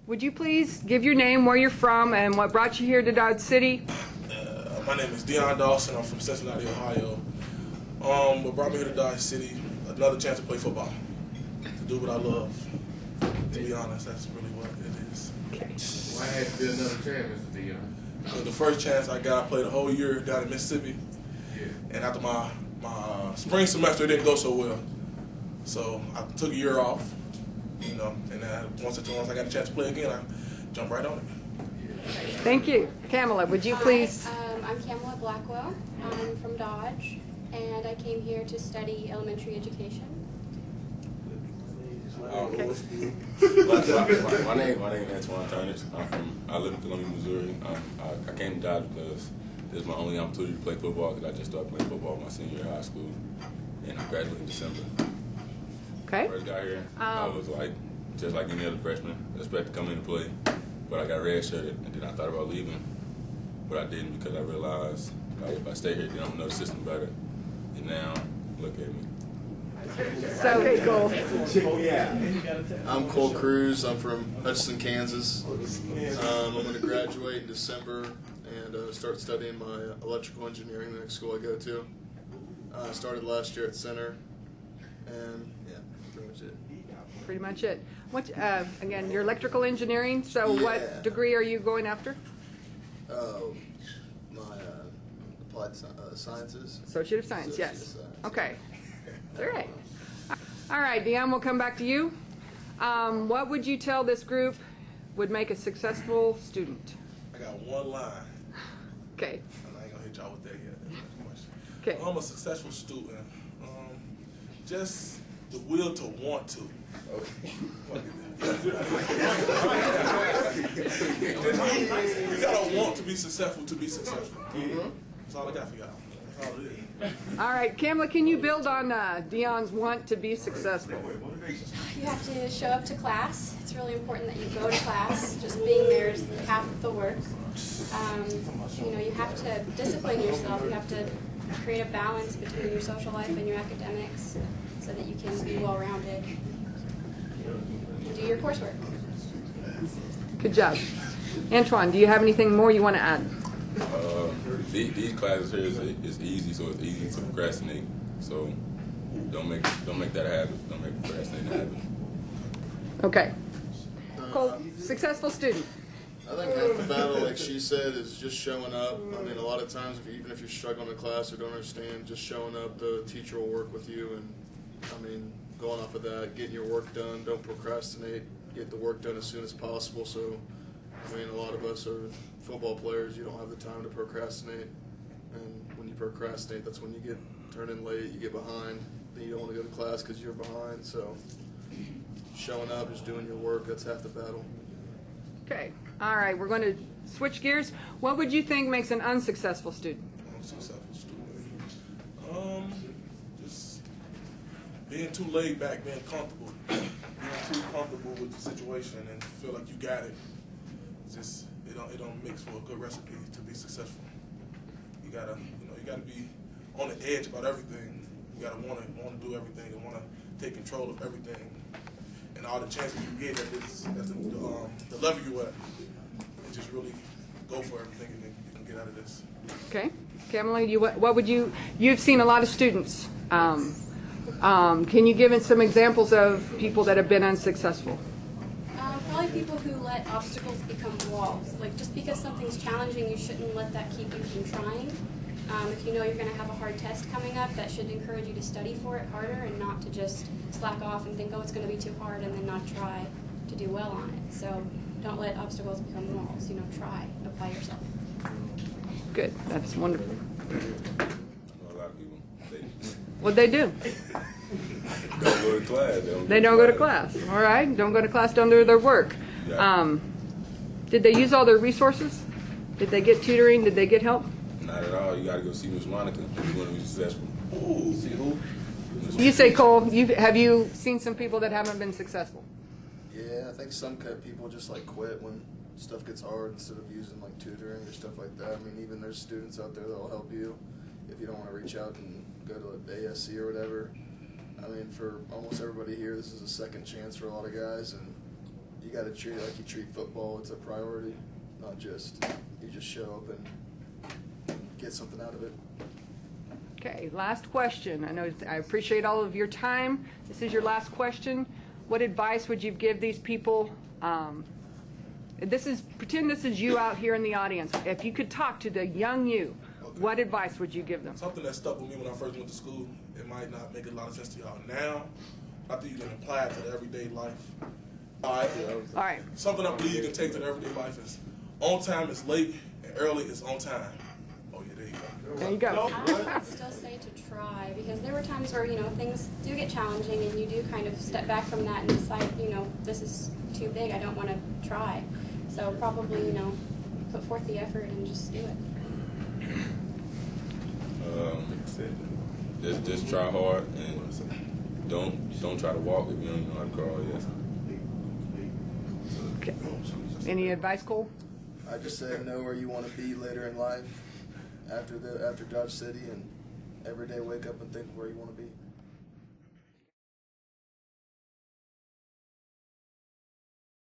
Would you please give your name, where you're from, and what brought you here to Dodge City? My name is Deion Dawson. I'm from Cincinnati, Ohio. What brought me here to Dodge City? Another chance to play football, to do what I love. To be honest, that's really what it is. Why had to be another chance, Mr. Deion? The first chance I got, I played a whole year down in Mississippi. Yeah. And after my spring semester, it didn't go so well. So I took a year off, you know, and once I got a chance to play again, I jumped right on it. Thank you. Kamala, would you please? I'm Kamala Blackwell. I'm from Dodge, and I came here to study elementary education. Okay. My name is Antoine Turner. I live in Columbia, Missouri. I came to Dodge because this is my only opportunity to play football, because I just started playing football my senior year of high school, and I graduated in December. Okay. When I first got here, I was just like any other freshman, expected to come in and play, but I got redshirted, and then I thought about leaving, but I didn't, because I realized if I stay here, then I'm gonna know the system better. And now, look at me. So cool. I'm Cole Cruz. I'm from Hutchinson, Kansas. I'm going to graduate in December and start studying my electrical engineering, the next school I go to. I started last year at Center, and yeah, pretty much it. Pretty much it. What, again, your electrical engineering, so Yeah. what degree are you going after? Oh, my applied sciences. Associate of Science, Associate yes. of Science. Okay. All right. All right, Deion, we'll come back to you. What would you tell this group would make a successful student? I got one line. Okay. And I ain't gonna hit y'all with that yet. Okay. I'm a successful student. Just the will to want to. You gotta want to be successful to be successful. That's all I got for y'all. That's all it is. All right, Kamala, can you build on Deion's want to be successful? You have to show up to class. It's really important that you go to class. Just being there is half of the work. You have to discipline yourself. You have to create a balance between your social life and your academics so that you can be well-rounded and do your coursework. Good job. Antoine, do you have anything more you want to add? These classes here is easy, so it's easy to procrastinate. So don't make that a habit. Don't make procrastinating a habit. Okay. Cole, successful student. I think half the battle, like she said, is just showing up. I mean, a lot of times, even if you're struggling in class or don't understand, just showing up, the teacher will work with you. And, I mean, going off of that, getting your work done, don't procrastinate, get the work done as soon as possible. So, I mean, a lot of us are football players. You don't have the time to procrastinate. And when you procrastinate, that's when you get turned in late, you get behind. Then you don't want to go to class because you're behind. So, showing up, just doing your work, that's half the battle. Okay. All right, we're going to switch gears. What would you think makes an unsuccessful student? Unsuccessful student. Just being too laid back, being comfortable. Being too comfortable with the situation and feel like you got it. Just it don't mix for a good recipe to be successful. You gotta be on the edge about everything. You gotta wanna do everything and wanna take control of everything. And all the chances you get at the level you're at, and just really go for everything, and then you can get out of this. Okay, Kamala, what would you've seen a lot of students. Can you give us some examples of people that have been unsuccessful? Probably people who let obstacles become walls. Like, just because something's challenging, you shouldn't let that keep you from trying. If you know you're going to have a hard test coming up, that should encourage you to study for it harder and not to just slack off and think, oh, it's going to be too hard, and then not try to do well on it. So don't let obstacles become walls. Try, apply yourself. Good, that's wonderful. I know a lot of people, What'd they do? don't go to class. They don't go to class. All right, don't go to class, don't do their work. Yeah. Did they use all their resources? Did they get tutoring? Did they get help? Not at all. You got to go see Miss Monica if you want to be successful. Ooh. See who? You say, Cole, have you seen some people that haven't been successful? Yeah, I think some people just like quit when stuff gets hard instead of using like tutoring or stuff like that. I mean, even there's students out there that'll help you if you don't want to reach out and go to like ASC or whatever. I mean, for almost everybody here, this is a second chance for a lot of guys, and you got to treat it like you treat football. It's a priority, not just you just show up and get something out of it. Okay, last question. I appreciate all of your time. This is your last question. What advice would you give these people? Pretend this is you out here in the audience. If you could talk to the young you, what advice would you give them? Something that stuck with me when I first went to school, it might not make a lot of sense to y'all now. I think you can apply it to the everyday life. All right. Something I believe you can take to the everyday life is on time is late and early is on time. Oh yeah, there you go. There you go. I would still say to try, because there were times where, things do get challenging and you do kind of step back from that and decide, this is too big, I don't want to try. So probably, put forth the effort and just do it. Just try hard and don't try to walk if you don't know how to crawl yet. Okay. Any advice, Cole? I just say know where you want to be later in life, after Dodge City, and every day wake up and think of where you want to be.